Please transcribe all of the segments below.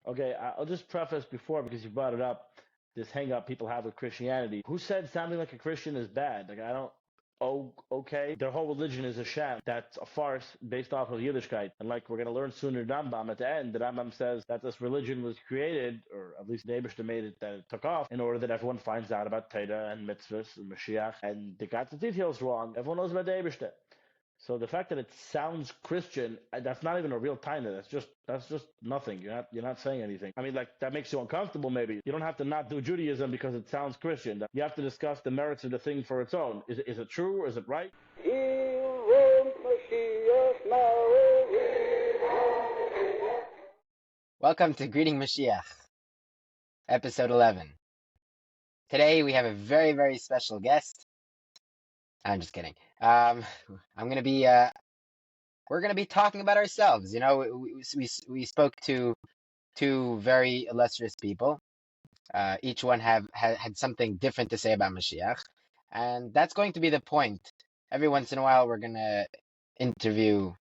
Okay, I'll just preface before because you brought it up. This hang up people have with Christianity. Who said sounding like a Christian is bad? Like I don't. Oh, okay. Their whole religion is a sham. That's a farce based off of Yiddishkeit. And like we're going to learn soon in Rambam at the end, the Rambam says that this religion was created, or at least the Eibishter made it that it took off, in order that everyone finds out about Torah and mitzvahs and Mashiach. And they got the details wrong. Everyone knows about the Eibishter. So the fact that it sounds Christian, that's not even a real taina. That's just nothing. You're not saying anything. I mean, like that makes you uncomfortable. Maybe you don't have to not do Judaism because it sounds Christian. You have to discuss the merits of the thing for its own. Is it true? Is it right? Want Moshiach now. Welcome to Greeting Mashiach, episode 11. Today we have a very, very special guest. I'm just kidding. We're gonna be talking about ourselves. You know, we spoke to two very illustrious people. Each one had something different to say about Mashiach, and that's going to be the point. Every once in a while, we're gonna interview,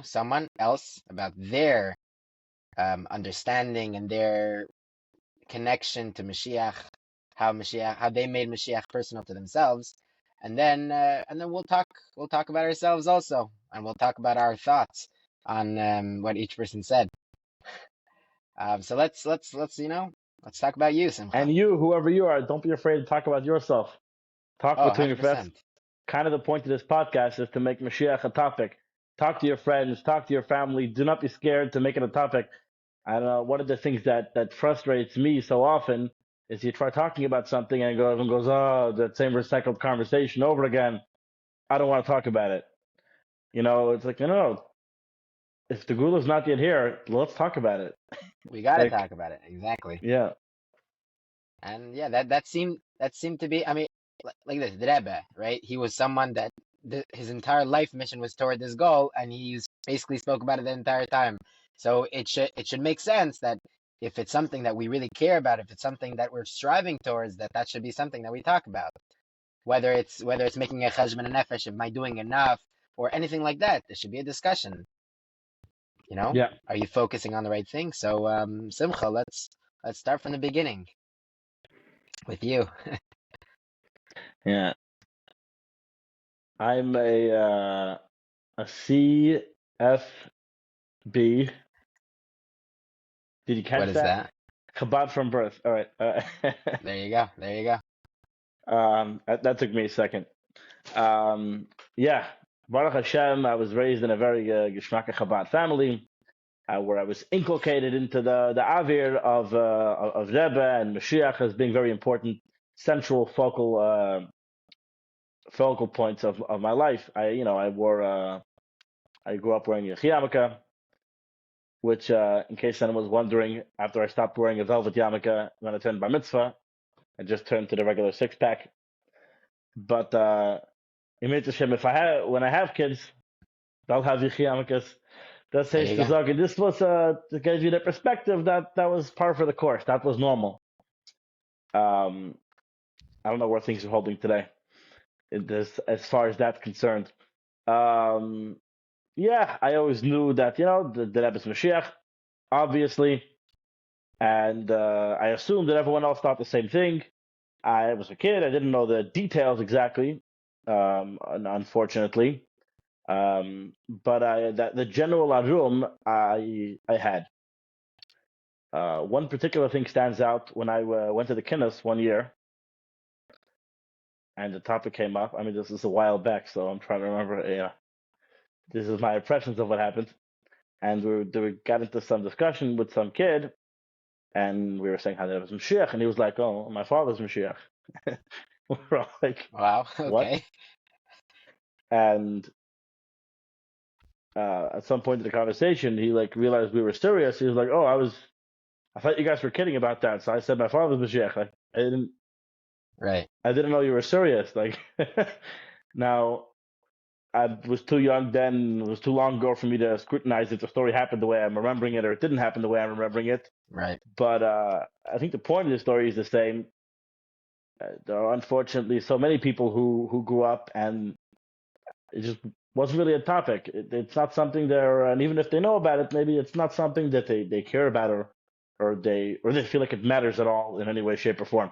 someone else about their understanding and their connection to Mashiach, how they made Mashiach personal to themselves, and then we'll talk about ourselves also, and we'll talk about our thoughts on what each person said. So let's talk about you, Simcha. And you, whoever you are, don't be afraid to talk about yourself. Talk between your friends. 100%. Kind of the point of this podcast is to make Mashiach a topic. Talk to your friends, talk to your family. Do not be scared to make it a topic. I don't know. One of the things that frustrates me so often is you try talking about something and everyone goes, oh, that same recycled conversation over again. I don't want to talk about it. It's like, no. If the Gula's not yet here, let's talk about it. We gotta Like, talk about it, exactly. yeah. And yeah, that seemed to be. I mean, like this, the Rebbe, right? He was someone that his entire life mission was toward this goal, and he basically spoke about it the entire time. So it should make sense that if it's something that we really care about, if it's something that we're striving towards, that should be something that we talk about. Whether it's making a cheshbon nefesh, am I doing enough, or anything like that, there should be a discussion. Yeah. Are you focusing on the right thing? So, Simcha, let's start from the beginning with you. Yeah. I'm a CFB. Did you catch What is that? that? Chabad from birth. All right. There you go. That took me a second. Yeah. Baruch Hashem, I was raised in a very Geschmacke Chabad family, where I was inculcated into the avir of Rebbe and Mashiach as being very important, central focal points of my life. I grew up wearing a yarmulke, which, in case anyone was wondering, after I stopped wearing a velvet yarmulke when I turned bar mitzvah, I just turned to the regular 6-pack. But when I have kids, they'll have yarmulkes. Das heißt zu sagen, this was to give you the perspective that was par for the course. That was normal. I don't know where things are holding today, as far as that's concerned. Yeah, I always knew that the Rebbe is Mashiach, obviously, and I assumed that everyone else thought the same thing. I was a kid; I didn't know the details exactly, unfortunately. But the general arum I had. One particular thing stands out when I went to the Kinnis one year, and the topic came up. I mean, this is a while back, so I'm trying to remember. This is my impressions of what happened. And we got into some discussion with some kid, and we were saying how there was Mashiach, and he was like, "Oh, my father's Mashiach." We're all like, Wow. "What?" Okay. And at some point in the conversation, he realized we were serious. He was like, "Oh, I thought you guys were kidding about that." So I said, "My father's Mashiach." Like, Right. I didn't know you were serious. Like, now, I was too young then. It was too long ago for me to scrutinize if the story happened the way I'm remembering it or it didn't happen the way I'm remembering it. Right. But I think the point of the story is the same. There are unfortunately so many people who grew up and it just wasn't really a topic. It's not something and even if they know about it, maybe it's not something that they care about or they feel like it matters at all in any way, shape, or form.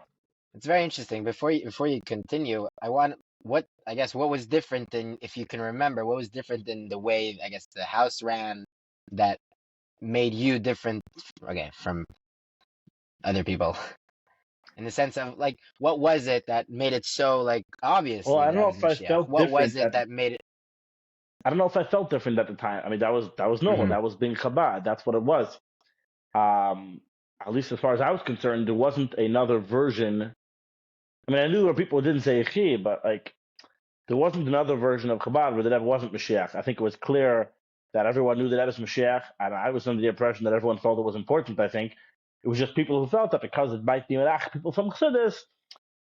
It's very interesting. Before you continue, what was different in, if you can remember, what was different in the way, I guess, the house ran that made you different, okay, from other people? In the sense of, like, what was it that made it so, like, Well, obviously I that don't I know was if I Mashiach? felt What different was it that made it? I don't know if I felt different at the time. I mean, that was normal. Hmm. That was being Chabad. That's what it was. Um, at least as far as I was concerned, there wasn't another version. I mean, I knew there were people who didn't say Yechi, but like there wasn't another version of Chabad where the Rebbe wasn't Mashiach. I think it was clear that everyone knew the Rebbe was Mashiach, and I was under the impression that everyone felt it was important. I think it was just people who felt that because it might be Merach, people from Chassidus,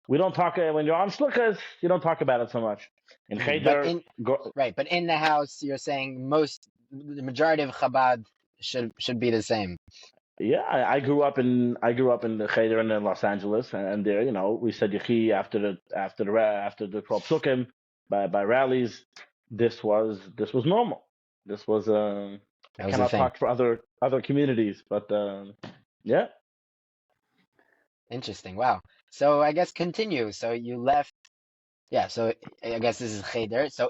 we don't talk when you're on Shluchas, you don't talk about it so much. In Hmm. But Cheder, in Right, but in the house, you're saying the majority of Chabad should be the same. yeah, I grew up in the Cheder in Los Angeles, and there, we said Yechi after the 12 Psukim by rallies. This was normal. This was I That was the cannot thing. talk for other communities, but yeah. Interesting. Wow. So I guess continue. So you left. Yeah. So I guess this is Cheder. So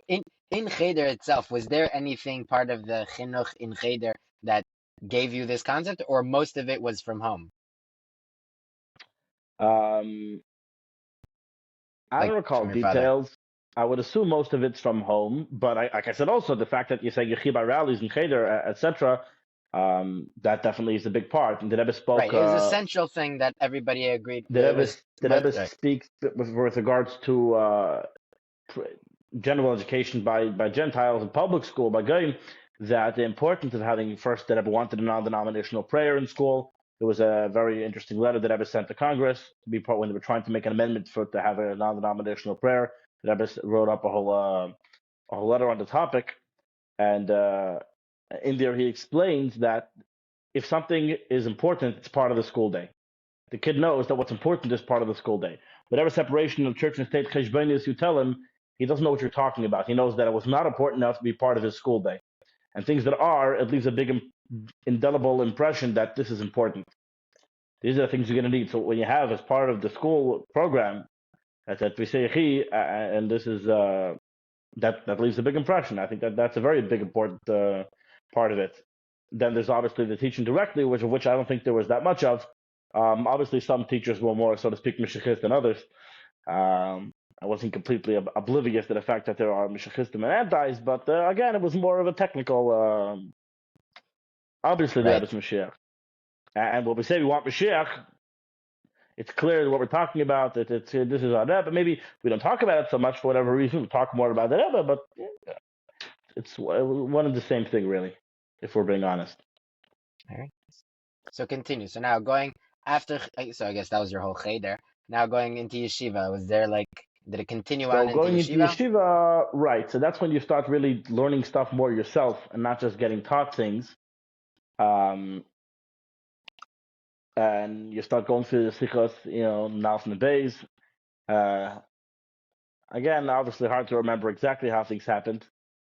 in Cheder itself, was there anything part of the chinuch in Cheder that gave you this concept, or most of it was from home? Um, I Like don't recall from your father? details. I would assume most of it's from home, but like I said, also the fact that you say Yechi by rallies and Cheder, etc. That definitely is a big part. And the Rebbe Right. spoke. It was a central thing that everybody agreed. The It Rebbe, was the most Rebbe right. speaks with regards to general education by Gentiles in public school by Goyim, that the importance of having first the Rebbe wanted a non-denominational prayer in school. There was a very interesting letter that Rebbe sent to Congress to be part when they were trying to make an amendment for to have a non-denominational prayer. The Rebbe wrote up a whole letter on the topic, and in there he explains that if something is important, it's part of the school day. The kid knows that what's important is part of the school day. Whatever separation of church and state cheshbonius you tell him, he doesn't know what you're talking about. He knows that it was not important enough to be part of his school day. And things that are, it leaves a big indelible impression that this is important. These are the things you're going to need. So when you have as part of the school program that we say and this is that leaves a big impression. I think that's a very big important part of it. Then there's obviously the teaching directly, which I don't think there was that much of. Obviously, some teachers were more, so to speak, Mishachist than others. I wasn't completely oblivious to the fact that there are Mishachistim and antis, but again, it was more of a technical. Obviously, the Right. Rebbe's Mashiach. And when we say we want Mashiach, it's clear what we're talking about. That this is our Rebbe. Maybe we don't talk about it so much for whatever reason. We talk more about the Rebbe, but it's one and the same thing, really, if we're being honest. All right. So continue. So now going after. So I guess that was your whole Cheder. Now going into yeshiva, was there like, did it continue on So into going into yeshiva? yeshiva, right? So that's when you start really learning stuff more yourself and not just getting taught things. Um, and you start going through the sikhos, now from the bays. Uh, Again, obviously hard to remember exactly how things happened,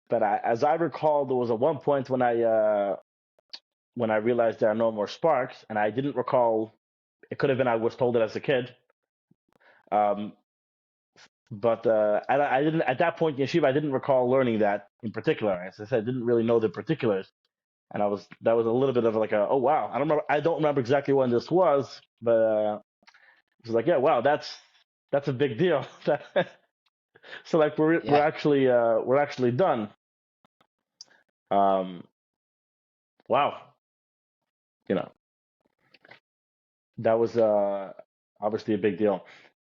but as I recall, there was at one point when I realized there are no more sparks, and I didn't recall. It could have been I was told it as a kid. Um, but I didn't at that point in yeshiva. I didn't recall learning that in particular. As I said, I didn't really know the particulars, and that was a little bit of like a oh wow. I don't remember exactly when this was, but it was like yeah wow that's a big deal. So like Yeah. we're actually done. Um, wow, you know that was obviously a big deal.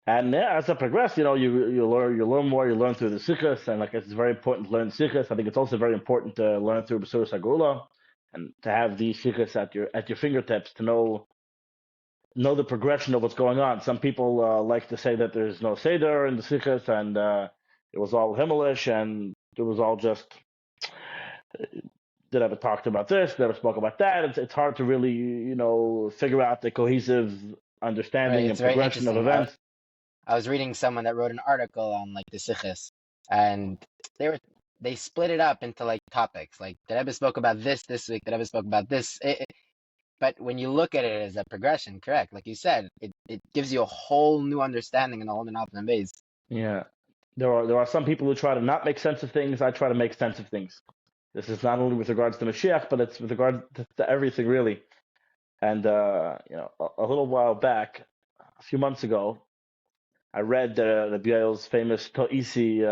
And yeah, as I progress, you learn more. You learn through the sikhs, and like it's very important to learn sikhs. I think it's also very important to learn through Basuras Hagula, and to have these sikhs at your fingertips to know the progression of what's going on. Some people like to say that there's no seder in the sikhs, and it was all Himmelish, and it was all just did ever talked about this, never spoke about that. It's hard to really figure out the cohesive Right. understanding It's and very progression of interesting. events. I was reading someone that wrote an article on like the Sikhs, and they were they split it up into like topics. Like the Rebbe spoke about this week. The Rebbe spoke about this. But when you look at it as a progression, correct, like you said, it gives you a whole new understanding and a whole new knowledge base. Yeah. There are some people who try to not make sense of things. I try to make sense of things. This is not only with regards to Mashiach, but it's with regard to everything really. And a little while back, a few months ago, I read the Biel's famous To'isi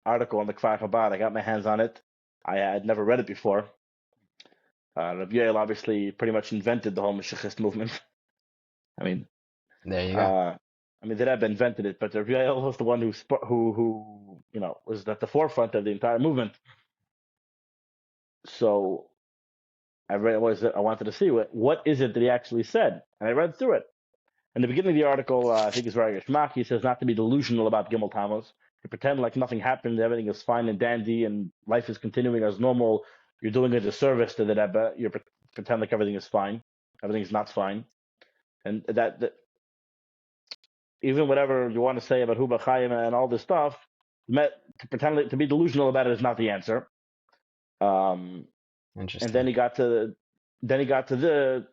article on the Kfar Chabad. I got my hands on it. I had never read it before. Rabbi Yael obviously pretty much invented the whole Mashiachist movement. I mean, There you go. the Rebbe invented it, but Rabbi Yael was the one who was at the forefront of the entire movement. So I wanted to see what is it that he actually said, and I read through it. In the beginning of the article, I think it's very Geschmack. He says not to be delusional about Gimel Tammuz, to pretend like nothing happened, everything is fine and dandy, and life is continuing as normal. You're doing a disservice to the Rebbe. You pretend like everything is fine. Everything is not fine, and that even whatever you want to say about Huba Chaim and all this stuff, to pretend to be delusional about it is not the answer. Interesting. And then he got to the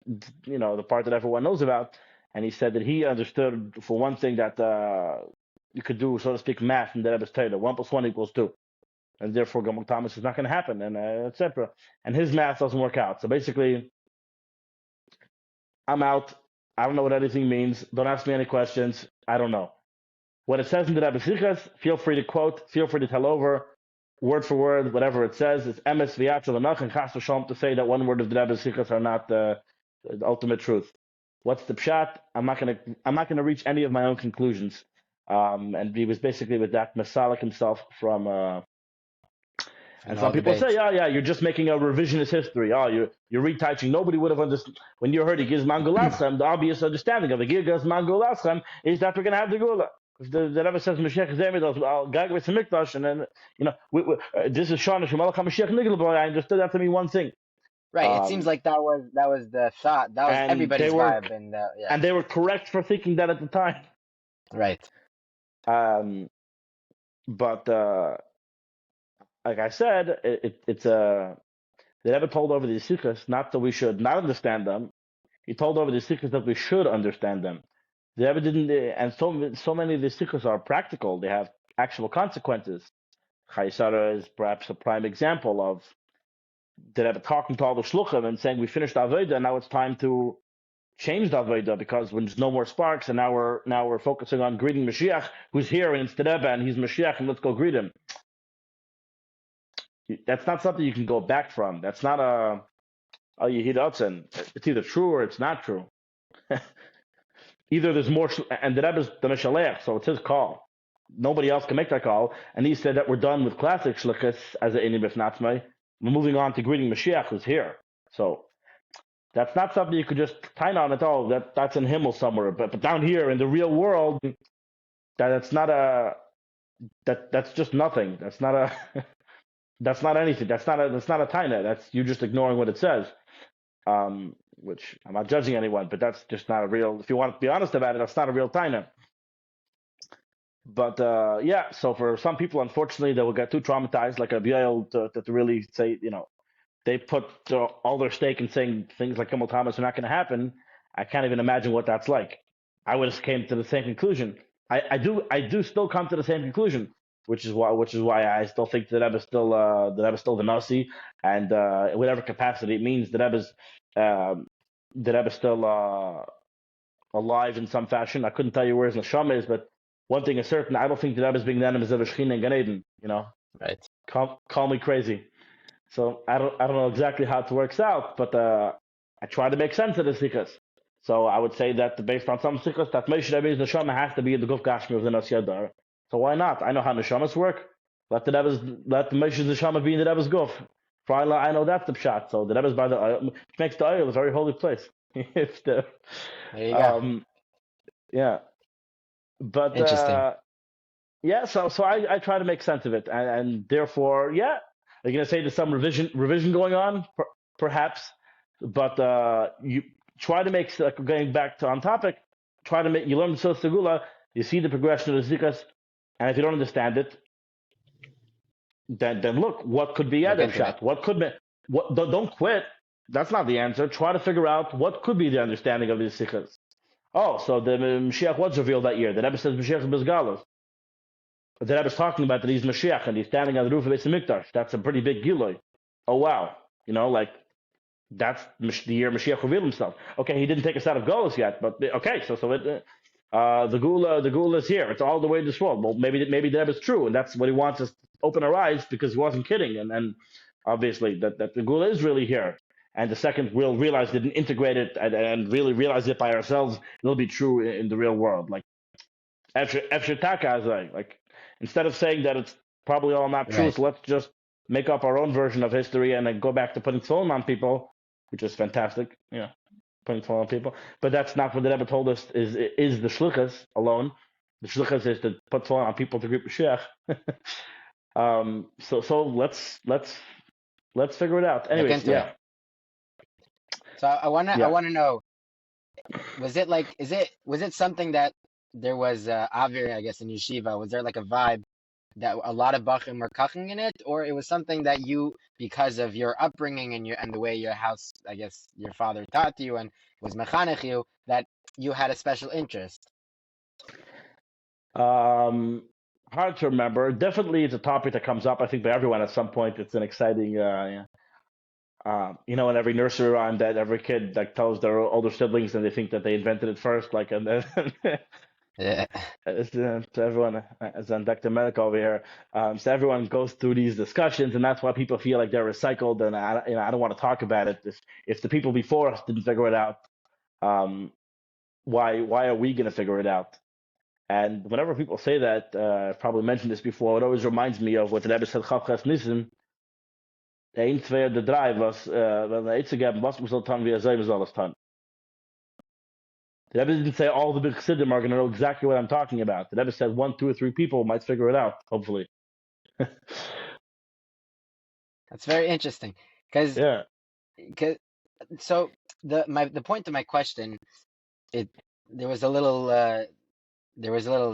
the part that everyone knows about, and he said that he understood for one thing that you could do, so to speak, math in the Rebbe's Torah. 1 + 1 = 2, and therefore Gimel Tammuz is not going to happen, and etc. And his math doesn't work out. So basically, I'm out. I don't know what anything means. Don't ask me any questions. I don't know. What it says in the Rebbe's Sichos, feel free to quote, feel free to tell over, word for word, whatever it says. It's emes v'yatzel anach, and chas v'shalom to say that one word of the Rebbe's Sichos are not the ultimate truth. What's the pshat? I'm not gonna reach any of my own conclusions. And he was basically with that Masalik himself from. And some people say, yeah, you're just making a revisionist history. Oh, you're retyping. Nobody would have understood. When you heard he gives Mangulasem, the obvious understanding of the Gilgas Mangulasem is that we're going to have the Gula. If the Rebbe says Mashiach is Emidos, I'll gag with some Mikdash, and then, this is Shana Shemalach HaMashiach Nigelboy. I understood that to mean one thing. Right. It seems like that was the thought. That was everybody's vibe. And they were correct for thinking that at the time. Right. But like I said, the Rebbe told over the Sikhs not that we should not understand them. He told over the Sikhs that we should understand them. The Rebbe didn't, and so many of the Sikhs are practical. They have actual consequences. Chaisara is perhaps a prime example of the Rebbe talking to all the shluchim and saying we finished Avodah, and now it's time to change the Avodah because when there's no more sparks, and now we're focusing on greeting Mashiach, who's here, and it's the Rebbe, and he's Mashiach, and let's go greet him. That's not something you can go back from. That's not a Yehid. It's either true or it's not true. Either there's more, and the Rebbe's the Mishalech, so it's his call. Nobody else can make that call. And he said that we're done with classic shlichus as an Inim Ifnatzmai. We're moving on to greeting Mashiach, who's here. So that's not something you could just tie on at all. That's in Himmel somewhere. But down here in the real world, that's just nothing. That's not a. That's not anything. That's not a taina. That's you just ignoring what it says. Which I'm not judging anyone, but that's just not a real. If you want to be honest about it, that's not a real taina. But so for some people, unfortunately, they will get too traumatized, like a Biel, to really say, they put all their stake in saying things like Gimel Tammuz are not going to happen. I can't even imagine what that's like. I would have came to the same conclusion. I do still come to the same conclusion. Which is why I still think the Rebbe is still the Nasi, and in whatever capacity it means, the Rebbe is still alive in some fashion. I couldn't tell you where his neshama is, but one thing is certain: I don't think the Rebbe is being the enemies of a Shechina and Gan Eden. Right. Call me crazy. So I don't know exactly how it works out, but I try to make sense of the sikhs. So I would say that based on some sikhs, that Moshe Rabbeinu's neshama has to be in the Guf Gashmi of the Nasi Yadar. So why not? I know how neshamas work. Let the Moshe's neshama be in the Rebbe's guf. For Allah, I know that's the pshat. So the Rebbe's by the oil, which makes the oil a very holy place. There you go. Yeah. But interesting. So I try to make sense of it, and therefore, yeah, are you gonna say there's some revision going on? Perhaps, but you try to make, going back to on topic. Try to make, you learn the Sil Segula, you see the progression of the Zikas. And if you don't understand it, then look what could be Adam shot. What could be? Don't quit. That's not the answer. Try to figure out what could be the understanding of these sikhs. Oh, so the Mashiach was revealed that year. The Rebbe says Mashiach is Bezgalos. The Rebbe is talking about that he's Mashiach and he's standing on the roof of Beis Hamikdash. That's a pretty big giloi. Oh wow, like that's the year Mashiach revealed himself. Okay, he didn't take us out of Golos yet, but okay, so the Gula is here. It's all the way to this world. Well, maybe the Rebbe is true, and that's what he wants us to open our eyes because he wasn't kidding, and obviously that the Gula is really here. And the second we'll realize didn't integrate it and really realize it by ourselves, it'll be true in the real world. Like Efsher Taka is like instead of saying that it's probably all not true, Right. so let's just make up our own version of history and then go back to putting tefillin on people, which is fantastic, putting tefillin on people. But that's not what the Rebbe told us is the shlichus alone. The shlichus is to put tefillin on people to greet Mashiach. So let's figure it out. Look Anyways, into it. So I wanna know, was it something that there was Avir, I guess, in yeshiva? Was there like a vibe that a lot of bachim were kaching in it, or it was something that you, because of your upbringing and the way your house, I guess, your father taught you and was mechanech you, that you had a special interest? Hard to remember. Definitely, it's a topic that comes up. I think by everyone at some point. It's an exciting. In every nursery rhyme that every kid like tells their older siblings and they think that they invented it first, like and then Yeah. to everyone as on Dr. Medical over here. So everyone goes through these discussions, and that's why people feel like they're recycled. And I don't want to talk about it. If the people before us didn't figure it out, why are we going to figure it out? And whenever people say that, I've probably mentioned this before. It always reminds me of what the Rebbe said, Chavchas Nissen. Ein, zwei, oder drei, was, wenn er Eitze geben, was muss er tun, wie er selber soll es tun. The Rebbe didn't say all the big chassidim are going to know exactly what I'm talking about. The Rebbe said 1, 2, or 3 people might figure it out, hopefully. That's very interesting, because Yeah. so the point of my question, there was a little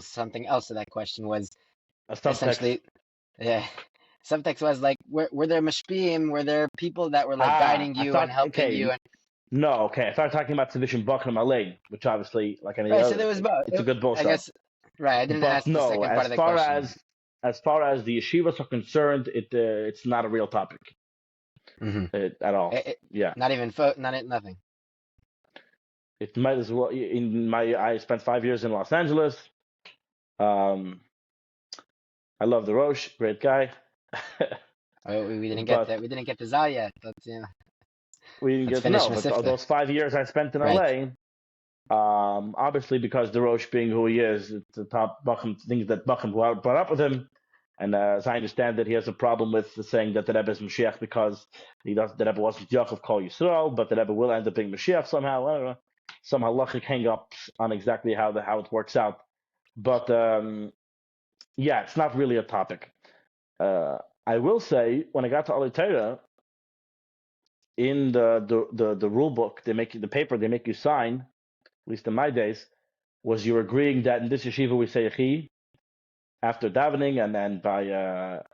something else to that question, was A subtext. essentially, yeah, subtext was like, were there mashpiyim, were there people that were like guiding you and helping you? No, okay. I started talking about Tzivishim Bachram Alein, which obviously, like any Right, other, so there was both. it's a good bullshit. I guess, right, I didn't ask the second part of the question. As far as the yeshivas are concerned, it's not a real topic at all. Yeah. Not even nothing. It might as well. I spent 5 years in Los Angeles. I love the Rosh, great guy. We didn't get that. We didn't get the Zal yet. Let's we didn't get to know. But those 5 years I spent in LA, obviously because the Rosh being who he is, it's the top Bacham things that Bacham brought up with him. And as I understand that he has a problem with saying that the Rebbe is Mashiach because the Rebbe wasn't Yaakov Kol Yisrael, but the Rebbe will end up being Mashiach somehow. I don't know. Some halachic hang-ups on exactly how it works out. But it's not really a topic. I will say, when I got to Ali Torah, in the rule book, the paper they make you sign, at least in my days, was you're agreeing that in this yeshiva we say Yechi after davening, and then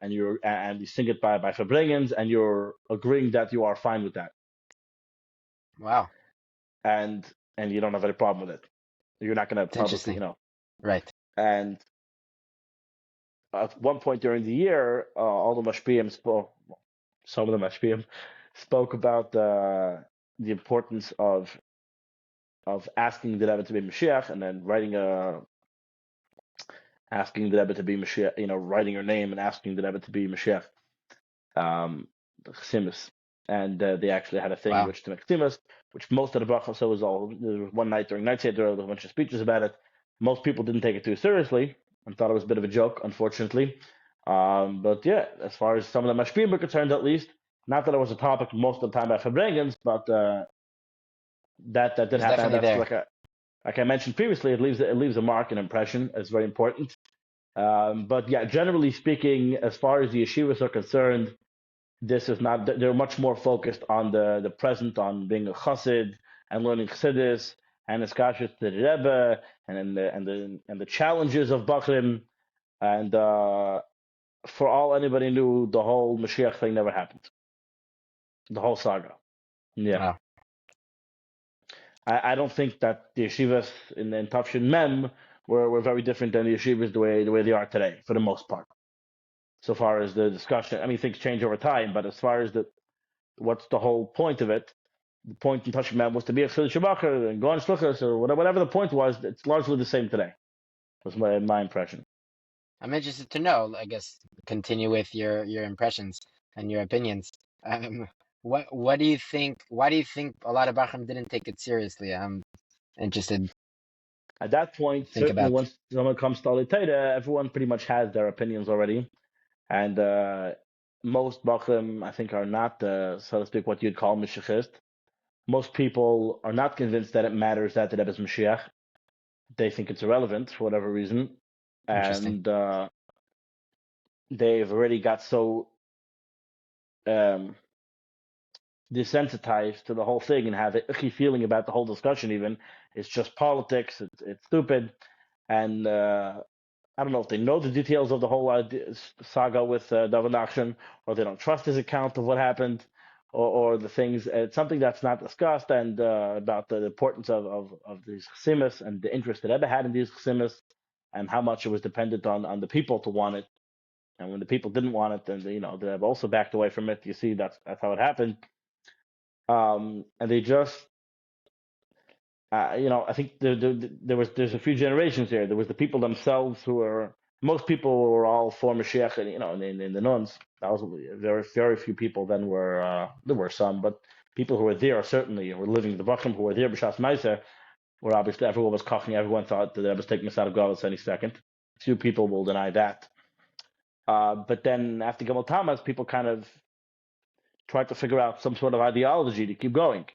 and you sing it by Fabrengens, and you're agreeing that you are fine with that. Wow. And you don't have any problem with it. You're not going to publicly, Right. And at one point during the year, all the mashpiyim some of the mashpiyim spoke about the importance of asking the Rebbe to be Mashiach, and then asking the Rebbe to be Mashiach, writing your name and asking the Rebbe to be Mashiach, the Chasimus. And they actually had a thing which to make Chasimus, which most of the bracha, so was all, there was one night during Night Seder, there was a bunch of speeches about it. Most people didn't take it too seriously and thought it was a bit of a joke, unfortunately. But yeah, as far as some of the mashpiyim are concerned, at least, not that it was a topic most of the time by Fabrengens, but that did happen. That's like I mentioned previously, it leaves a mark, an impression. It's very important. But yeah, generally speaking, as far as the yeshivas are concerned, this is not. They're much more focused on the present, on being a chassid and learning chassidus and iskashus to the Rebbe and the challenges of Bachrim. And for all anybody knew, the whole Mashiach thing never happened. The whole saga. Yeah. Oh, I don't think that the yeshivas in Tafshin Mem were very different than the yeshivas the way they are today, for the most part. So far as the discussion, I mean, things change over time, but as far as what's the whole point of it? The point in Tafshin Mem was to be a Chil Shabachar and go on Shluchas or whatever the point was. It's largely the same today. Was my impression. I'm interested to know. I guess continue with your impressions and your opinions. Um, what do you think? Why do you think a lot of Bachram didn't take it seriously? I'm interested. At that point, Think certainly about. once someone comes to Alitaida, everyone pretty much has their opinions already. And most Bachrim, I think, are not, so to speak, what you'd call Mashiachist. Most people are not convinced that it matters that the Rebbe is Mashiach. They think it's irrelevant for whatever reason. Interesting. And they've already got so um, desensitized to the whole thing and have an icky feeling about the whole discussion even. It's just politics. It's stupid. And I don't know if they know the details of the whole saga with David Nachshon, or they don't trust his account of what happened, or the things. It's something that's not discussed, and about the importance of these chesimus and the interest that Rebbe had in these chesimus, and how much it was dependent on the people to want it. And when the people didn't want it, then the Rebbe also backed away from it. You see, that's how it happened. And they just I think there's a few generations here. There was the people themselves who were most people were all for Mashiach, and in the nuns. That was very very few people. Then there were some, but people who were there certainly were living the Bachim who were there b'shas Meiser, where obviously everyone was koching. Everyone thought that Rebbe was taking us out of Galus any second. Few people will deny that. But then after Gimel Tamas, people kind of tried to figure out some sort of ideology to keep going.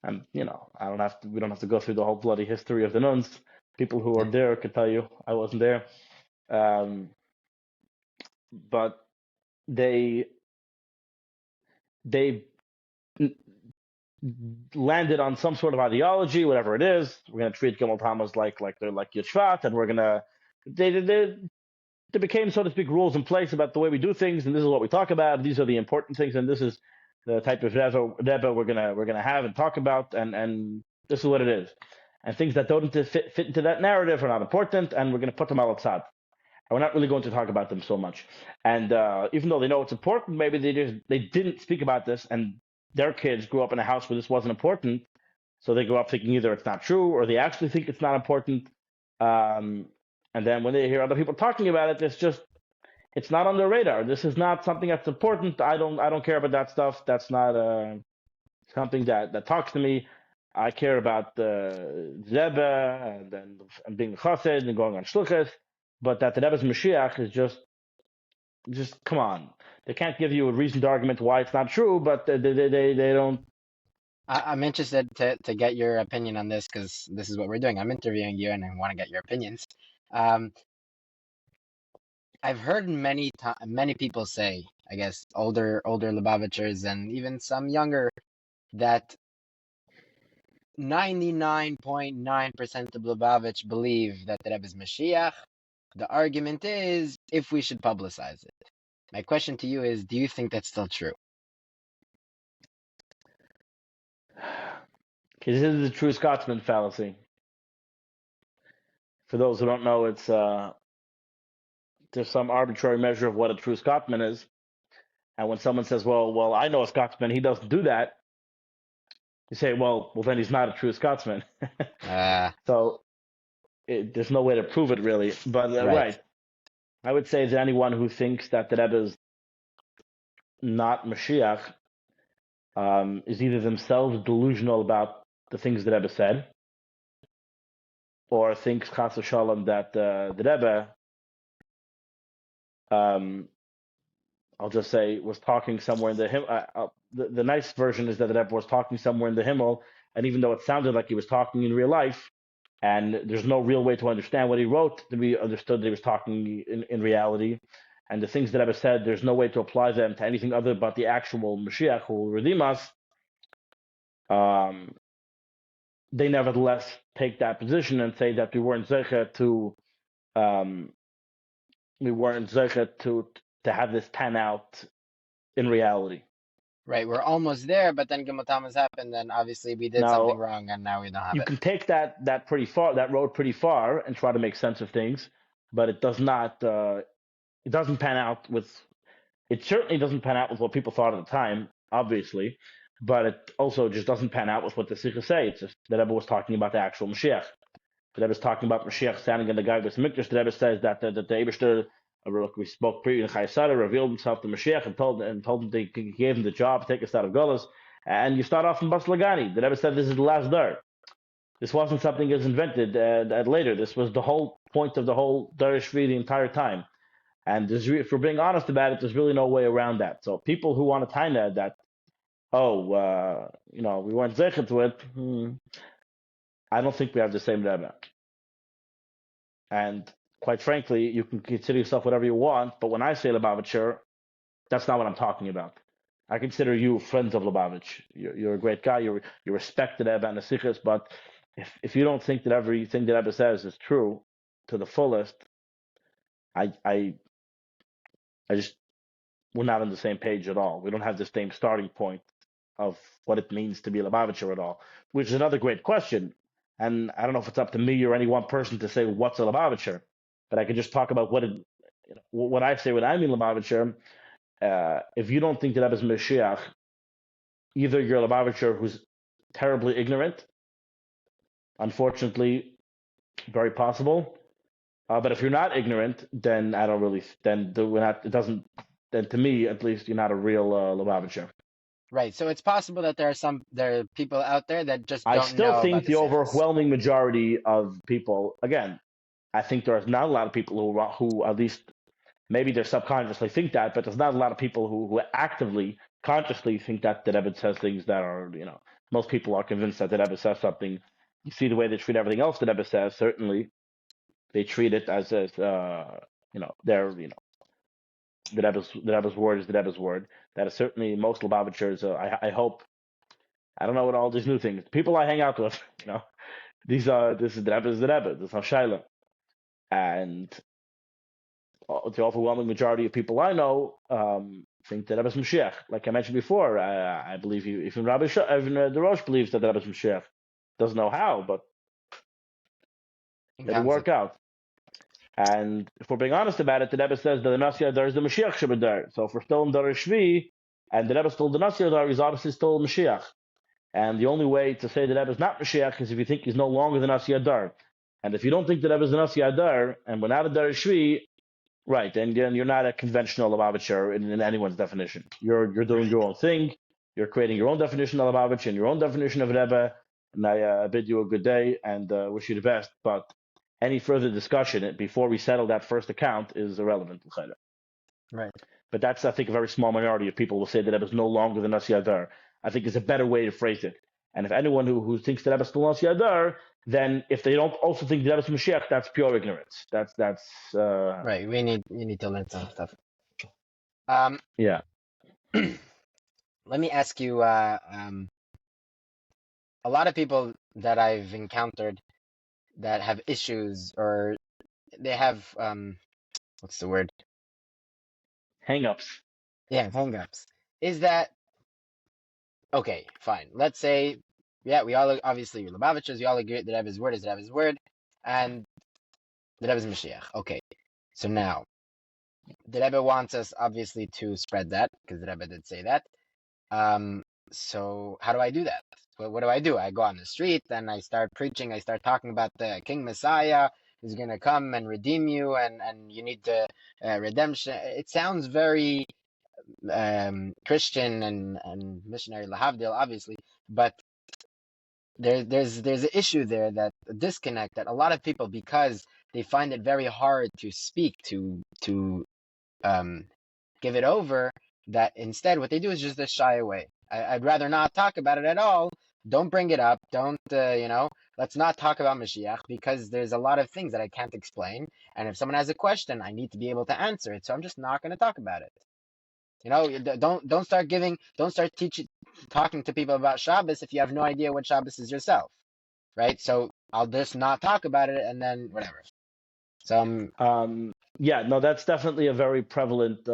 And we don't have to go through the whole bloody history of the nuns. People who are there could tell you. I wasn't there. Um, but they they landed on some sort of ideology, whatever it is. We're going to treat Gimel Tamas like they're like Yishvat, and we're going to there became, so to speak, rules in place about the way we do things, and this is what we talk about. These are the important things, and this is the type of Rebbe we're gonna have and talk about, and this is what it is. And things that don't fit into that narrative are not important, and we're gonna put them outside. And we're not really going to talk about them so much. And even though they know it's important, maybe they didn't speak about this, and their kids grew up in a house where this wasn't important, so they grew up thinking either it's not true or they actually think it's not important. Um, and then when they hear other people talking about it, it's not on their radar. This is not something that's important. I don't care about that stuff. That's not something that talks to me. I care about the Rebbe and being chassid and going on shluchas, but that the Rebbe's Mashiach is just come on. They can't give you a reasoned argument why it's not true, but they don't. I'm interested to get your opinion on this because this is what we're doing. I'm interviewing you and I want to get your opinions. Um, I've heard many people say, I guess older Lubavitchers and even some younger, that 99.9% of Lubavitch believe that the Rebbe is Mashiach. The argument is if we should publicize it. My question to you is, do you think that's still true? This is the true Scotsman fallacy. For those who don't know, it's there's some arbitrary measure of what a true Scotsman is. And when someone says, well, I know a Scotsman, he doesn't do that, you say, well, then he's not a true Scotsman. Uh, So there's no way to prove it really. But right. right, I would say that anyone who thinks that the Rebbe is not Mashiach is either themselves delusional about the things the Rebbe said, or thinks Chas v'Shalom that the Rebbe, um, I'll just say, was talking somewhere in the Himmel. The nice version is that the Rebbe was talking somewhere in the Himmel, and even though it sounded like he was talking in real life, and there's no real way to understand what he wrote to be understood that he was talking in reality, and the things that Rebbe said, there's no way to apply them to anything other but the actual Mashiach who will redeem us. Um, they nevertheless take that position and say that um, we weren't zeicha to have this pan out in reality. Right, we're almost there, but then Gimel Tammuz happened, and obviously we did something Now, wrong, and now we don't have you it. can take that road pretty far and try to make sense of things, but it does not. It doesn't pan out with. It certainly doesn't pan out with what people thought at the time, obviously, but it also just doesn't pan out with what the Sikha say. It's just that Rebbe was talking about the actual Mashiach. The Rebbe is talking about Mashiach standing in the Gaigas Mikdash. The Rebbe says that the Eberster, we spoke previously, Chayesara revealed himself to Mashiach and told him he gave him the job, take us out of Golas, and you start off in Bas Lagani. The Rebbe said this is the last dar. This wasn't something that was invented later. This was the whole point of the whole Darish the entire time. And if we're being honest about it, there's really no way around that. So people who want to tie that, we weren't zeichet to it, I don't think we have the same Rebbe. And quite frankly, you can consider yourself whatever you want, but when I say Lubavitcher, that's not what I'm talking about. I consider you friends of Lubavitch. You're a great guy. You respect the Rebbe and the Sikhs, but if you don't think that everything that Rebbe says is true to the fullest, I just we're not on the same page at all. We don't have the same starting point of what it means to be a Lubavitcher at all, which is another great question. And I don't know if it's up to me or any one person to say what's a Lubavitcher, but I could just talk about what I say when I mean Lubavitcher. If you don't think that Rebbe's Mashiach, either you're a Lubavitcher who's terribly ignorant, unfortunately, very possible. But if you're not ignorant, then I don't really. Then we're not. It doesn't. Then to me, at least, you're not a real Lubavitcher. Right, so it's possible that there are people out there that just I don't still know about think the the Sikhs. overwhelming majority of people, again, I think there's not a lot of people who at least maybe they subconsciously think that, but there's not a lot of people who actively, consciously think that the Rebbe says things that are, most people are convinced that the Rebbe says something. You see the way they treat everything else the Rebbe says, certainly they treat it as they're, the Rebbe's word is the Rebbe's word. That is certainly most Lubavitchers, I hope, I don't know what all these new things, people I hang out with, this is the Rebbe, this is Hashaila. And the overwhelming majority of people I know think that Rebbe's Mashiach. Like I mentioned before, I believe even the Rosh believes that Rebbe's Mashiach. Doesn't know how, but In it'll concept. work out. And if we're being honest about it, the Rebbe says that the Nasi Adar is the Mashiach Shabadar. So if we're still in Dar Shvi, and the Rebbe still the Nasi Adar, he's obviously still Mashiach. And the only way to say that Rebbe is not Mashiach is if you think he's no longer the Nasi Adar. And if you don't think that Rebbe is the Nasi Adar, and we're not a Dar Shvi, right, and then you're not a conventional Lubavitcher in anyone's definition. You're doing Right. your own thing. You're creating your own definition of Lubavitch and your own definition of Rebbe. And I bid you a good day and wish you the best. But any further discussion before we settle that first account is irrelevant. Right. But that's, I think, a very small minority of people will say that Rebbe is no longer the Nasi Adar. I think is a better way to phrase it. And if anyone who thinks that Rebbe is still Nasi Adar, then if they don't also think that Rebbe is Mashiach, that's pure ignorance. That's Right. We need to learn some stuff. Um, yeah. Let me ask you, a lot of people that I've encountered that have issues or they have what's the word? Hang-ups. Yeah, hangups. Is that okay, fine. Let's say, yeah, we all obviously we're Lubavitchers, we all agree that Rebbe's word is Rebbe's word, and the Rebbe's Mashiach. Okay. So now the Rebbe wants us obviously to spread that, because the Rebbe did say that. So how do I do that? What do? I go on the street and I start preaching, I start talking about the King Messiah who's going to come and redeem you, and you need the redemption. It sounds very Christian and missionary lahavdil, obviously, but there's an issue there, that a disconnect that a lot of people, because they find it very hard to speak to give it over, that instead what they do is just shy away. I'd rather not talk about it at all. Don't bring it up. Don't, let's not talk about Mashiach, because there's a lot of things that I can't explain. And if someone has a question, I need to be able to answer it. So I'm just not going to talk about it. Don't start teaching, talking to people about Shabbos if you have no idea what Shabbos is yourself, right? So I'll just not talk about it, and then whatever. So Yeah, no, that's definitely a very prevalent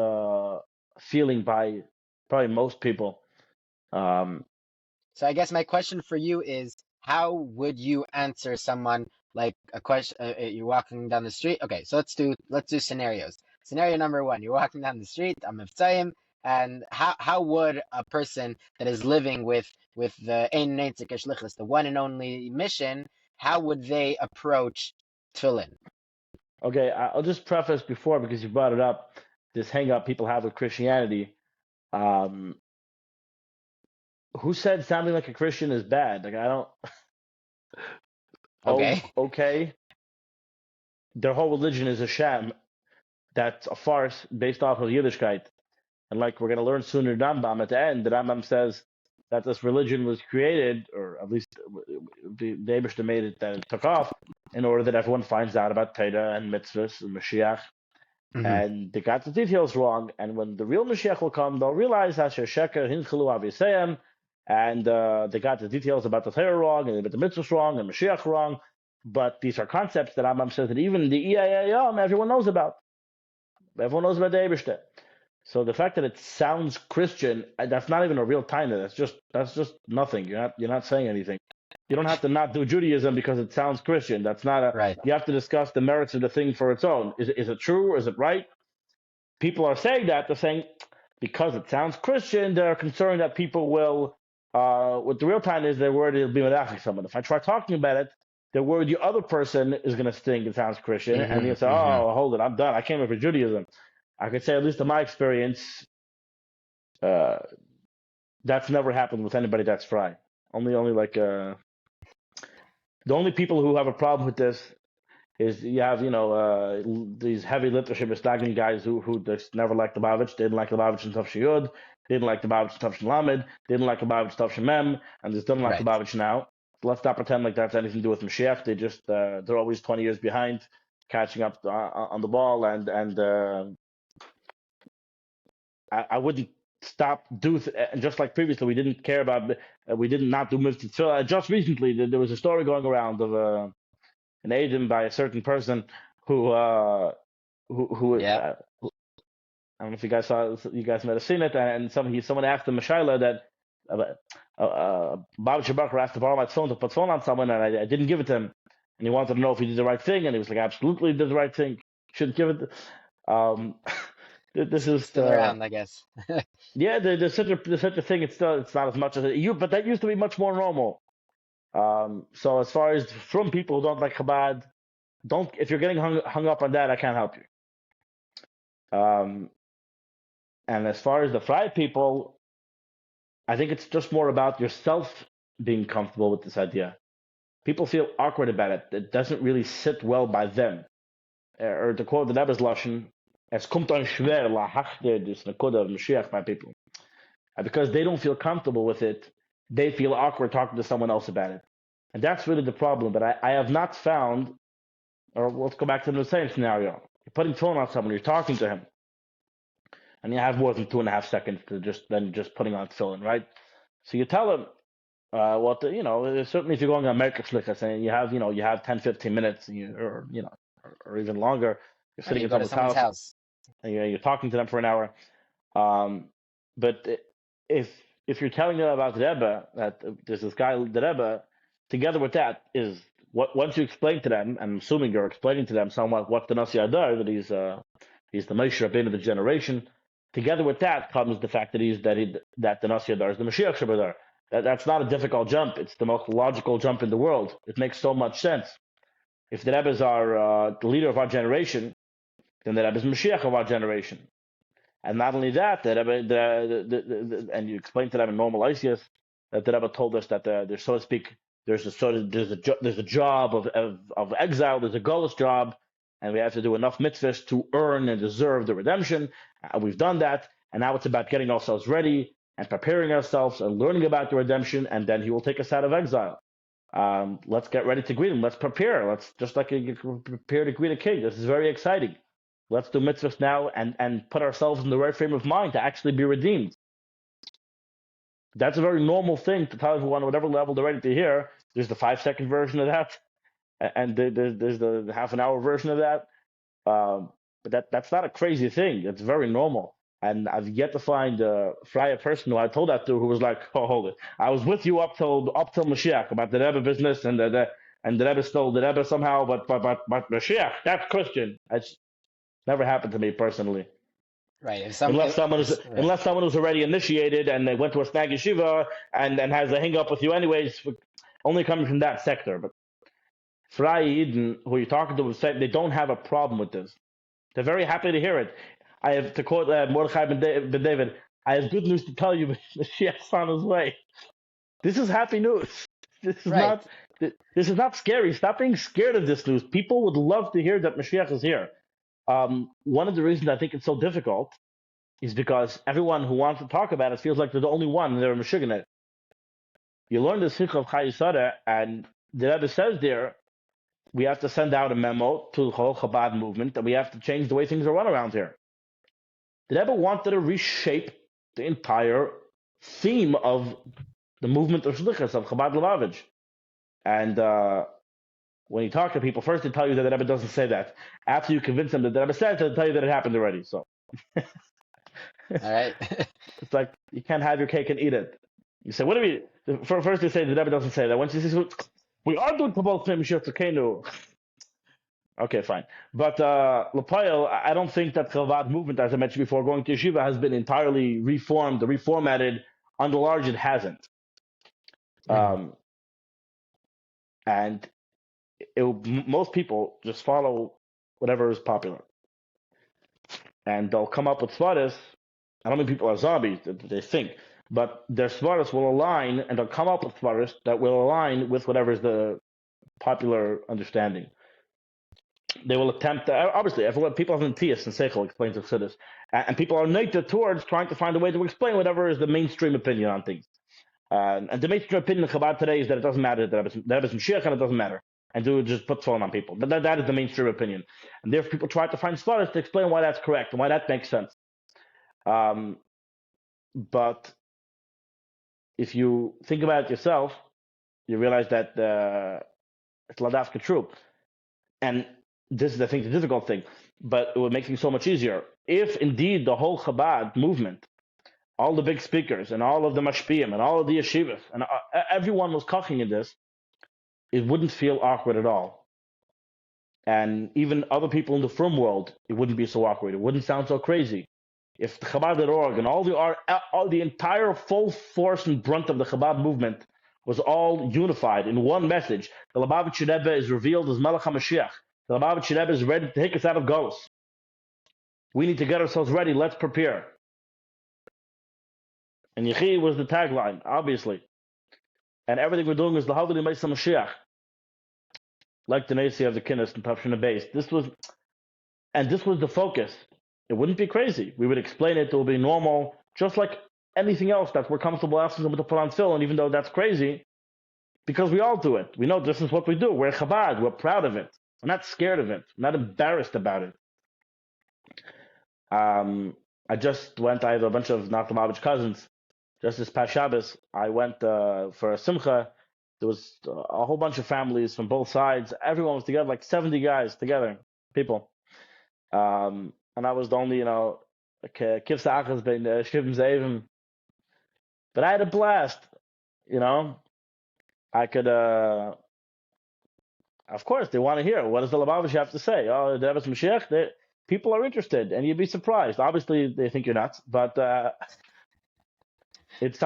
feeling by probably most people. So I guess my question for you is, how would you answer someone like a question? You're walking down the street. Okay, so let's do scenarios. Scenario number one: you're walking down the street. I'm Mivtayim, and how would a person that is living with the Ein Neitzik Shlichus, the one and only mission, how would they approach tefillin? Okay, I'll just preface before because you brought it up. This hang up people have with Christianity. Um, who said sounding like a Christian is bad? Like I don't. Oh, Okay, okay. Their whole religion is a sham. That's a farce based off of Yiddishkeit. And like we're going to learn soon in Rambam at the end, the Rambam says that this religion was created, or at least the Abishta made it that it took off, in order that everyone finds out about Torah and mitzvahs and Mashiach. hmm And they got the details wrong. And when the real Mashiach will come, they'll realize Asher Sheker Hinchelu Aviseim, and they got the details about the Torah wrong, and the mitzvahs wrong, and Mashiach wrong. But these are concepts that Rambam says that even the EIAM, everyone knows about. Everyone knows about the Eibishter. So the fact that it sounds Christian, that's not even a real taina. That's just nothing. You're not saying anything. You don't have to not do Judaism because it sounds Christian. That's not a. right. You have to discuss the merits of the thing for its own. Is it true? Is it right? People are saying that. They're saying because it sounds Christian, they're concerned that people will. What the real time is, they're worried it'll be medachik someone. If I try talking about it, they're worried the other person is going to think it sounds Christian, and hmm they'll say, hmm "Oh, hold it, I'm done. I came here for Judaism." I could say, at least in my experience, uh, that's never happened with anybody that's fry. Only like the only people who have a problem with this is you have these heavy literature misnagin guys who just never liked the Lubavitch, didn't like the Lubavitch and Tav Shiyud, didn't like the Lubavitch and Tav Lamed, didn't like the Lubavitch and Tav Mem, and just don't like the Right. Lubavitch now. Let's not pretend like that's anything to do with Mashiach. They just they're always 20 years behind, catching up on the ball, and I wouldn't stop and just like previously we didn't care about we did not do mitzvah. Just recently there was a story going around of an agent by a certain person who Yeah. I don't know if you guys might have seen it, and someone asked him Mashaila that Bob Shabakar asked to borrow my phone to put phone on someone, and I didn't give it to him, and he wanted to know if he did the right thing, and he was like, absolutely did the right thing, should give it. Um, this is Still around, I guess. yeah, there's such a thing. It's not as much as but that used to be much more normal. So as far as from people who don't like Chabad, don't if you're getting hung up on that, I can't help you. And as far as the fried people, I think it's just more about yourself being comfortable with this idea. People feel awkward about it. It doesn't really sit well by them. Or to quote the Rebbe's lashon, "Es kommt euch schwer lahachte dus nekoda of Mashiach, my people." And because they don't feel comfortable with it, they feel awkward talking to someone else about it. And that's really the problem. But I have not found, or let's go back to the same scenario. You're putting phone on someone, you're talking to him, and you have more than 2.5 seconds to just putting on tefillin, right? So you tell him, certainly if you're going on America Shlichus and you have 10, 15 minutes, or even longer, you're Right, sitting you in go to someone's someone's house, house. and you're talking to them for an hour. But if if you're telling them about the Rebbe, that there's this guy, the Rebbe, together with that is what once you explain to them, and I'm assuming you're explaining to them somewhat what the Nasi Adar, that he's the Moshe Rabbeinu of the generation. Together with that comes the fact that the Nasi Adar is the Mashiach Shabadar. That's not a difficult jump. It's the most logical jump in the world. It makes so much sense. If the Rebbe is the leader of our generation, then the Rebbe is Mashiach of our generation. And not only that, and you explain to them in normal ICS that the Rebbe told us that there's, so to speak, there's a job of exile, there's a Golos job, and we have to do enough mitzvahs to earn and deserve the redemption. We've done that, and now it's about getting ourselves ready and preparing ourselves and learning about the redemption, and then He will take us out of exile. Let's get ready to greet Him. Let's prepare. Let's just like you prepare to greet a king. This is very exciting. Let's do mitzvahs now and put ourselves in the right frame of mind to actually be redeemed. That's a very normal thing to tell everyone, whatever level they're ready to hear. There's the 5 second version of that, and there's the half an hour version of that. But that's not a crazy thing. It's very normal. And I've yet to find a Freya person who I told that to who was like, "Oh, hold it, I was with you up till Mashiach about the Rebbe business and the Rebbe stole the Rebbe somehow, but Mashiach, that's Christian." That's never happened to me personally. Right. Right. Unless someone was already initiated and they went to a snag yeshiva and has a hang up with you anyways, only coming from that sector. But Freya Eden, who you're talking to, said they don't have a problem with this. They're very happy to hear it. I have to quote Mordechai ben David. I have good news to tell you. Mashiach's on his way. This is happy news. This is Right. not. This is not scary. Stop being scared of this news. People would love to hear that Mashiach is here. One of the reasons I think it's so difficult is because everyone who wants to talk about it feels like they're the only one and they're Meshuggah it. You learn the Sikh of Chayesara, and the Rebbe says there, we have to send out a memo to the whole Chabad movement, and we have to change the way things are run around here. The Rebbe wanted to reshape the entire theme of the movement of Shlichus, of Chabad Lubavitch. And when you talk to people, first they tell you that the Rebbe doesn't say that. After you convince them that the Rebbe says, they'll tell you that it happened already. So All right. it's like you can't have your cake and eat it. You say, what do we? First you say the Rebbe doesn't say that. Once you say, we are doing Kabbalah Mashiach Tzidkeinu. Okay, fine. But L'Poel, I don't think that Chabad movement, as I mentioned before, going to yeshiva has been entirely reformed or reformatted. On the large, it hasn't. And most people just follow whatever is popular. And they'll come up with svaras. I don't mean people are zombies, they think. But their svaras will align, and they'll come up with svaras that will align with whatever is the popular understanding. They will attempt, obviously, people have Ntias and Seichel explains Chassidus, and people are naked towards trying to find a way to explain whatever is the mainstream opinion on things. And the mainstream opinion of Chabad today is that it doesn't matter, that it's Mashiach and it doesn't matter. And do just put phone on people. That is the mainstream opinion. And therefore people try to find svaras to explain why that's correct and why that makes sense. But if you think about it yourself, you realize that it's ladafka true. And this is, I think, the difficult thing, but it would make things so much easier. If indeed the whole Chabad movement, all the big speakers and all of the mashpiyim and all of the yeshivas and everyone was talking in this, it wouldn't feel awkward at all. And even other people in the frum world, it wouldn't be so awkward. It wouldn't sound so crazy. If the Chabad.org and all the entire full force and brunt of the Chabad movement was all unified in one message, the Lubavitcher Rebbe is revealed as Melech HaMashiach. The Lubavitcher Rebbe is ready to take us out of Golus. We need to get ourselves ready. Let's prepare. And Yechi was the tagline, obviously. And everything we're doing is the Havli Meisa Mashiach. Like the Nasi of the Kinnis and Tafshin Beis. This was the focus. It wouldn't be crazy. We would explain it. It will be normal, just like anything else that we're comfortable asking them to put on film. And even though that's crazy, because we all do it. We know this is what we do. We're Chabad. We're proud of it. We're not scared of it. We're not embarrassed about it. I just went. I have a bunch of Nachman cousins. Just this past Shabbos, I went for a Simcha. There was a whole bunch of families from both sides. Everyone was together, like 70 guys together, people. And I was the only, Kivsa Achas bein Shivim Zevim. But I had a blast, I could, of course, they want to hear. What does the Lubavitch have to say? Oh, the Rebbe's Mashiach, people are interested, and you'd be surprised. Obviously, they think you're nuts, but it's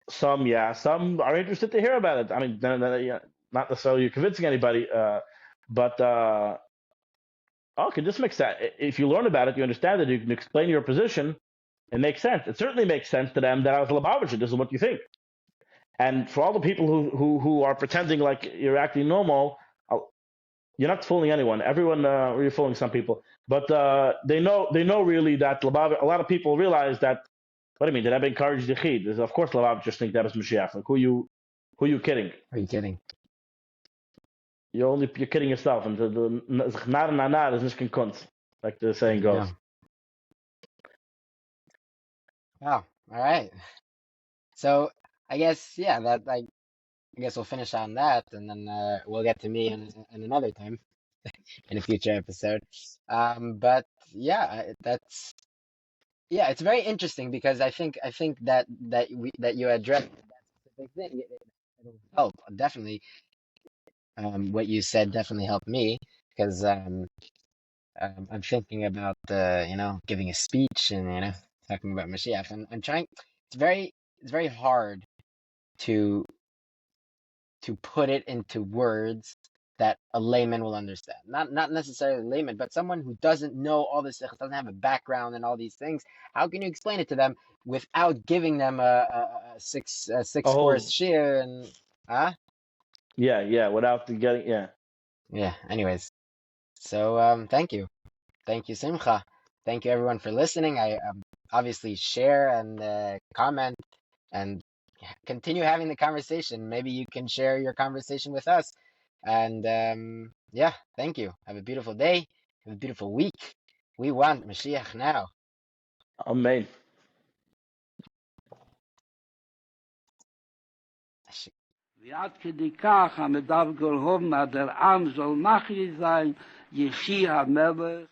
some are interested to hear about it. I mean, not necessarily you're convincing anybody, but okay, this makes sense. If you learn about it, you understand it, you can explain your position, it makes sense. It certainly makes sense to them that I was Lubavitcher. This is what you think. And for all the people who are pretending like you're acting normal, you're not fooling anyone. Everyone, you're fooling some people, but they know really that Lubavitch. A lot of people realize that. What do you mean? Did I encourage the Chid? Of course, Lubavitch just think that is Mashiach. Like, who you kidding? Are you kidding? You're kidding yourself. And the nar na nar is nicht kein Kunst, like the saying goes. Yeah. Oh, all right. So I guess I guess we'll finish on that, and then we'll get to me in another time in a future episode. But yeah, Yeah, it's very interesting because I think that you addressed that specific thing. It'll help definitely. What you said definitely helped me because I'm thinking about giving a speech and talking about Mashiach, and I'm trying. It's very hard to put it into words that a layman will understand. Not necessarily a layman, but someone who doesn't know all this, doesn't have a background in all these things. How can you explain it to them without giving them a six course Oh, shir and yeah, without the getting, yeah. yeah. Anyways, so thank you, Simcha. Thank you everyone for listening. I obviously share and comment and continue having the conversation. Maybe you can share your conversation with us. And yeah, thank you. Have a beautiful day. Have a beautiful week. We want Mashiach now. Amen. ועד כדי כך המדב גולהוב מהדר עם זול מחי sein, יחי המלך.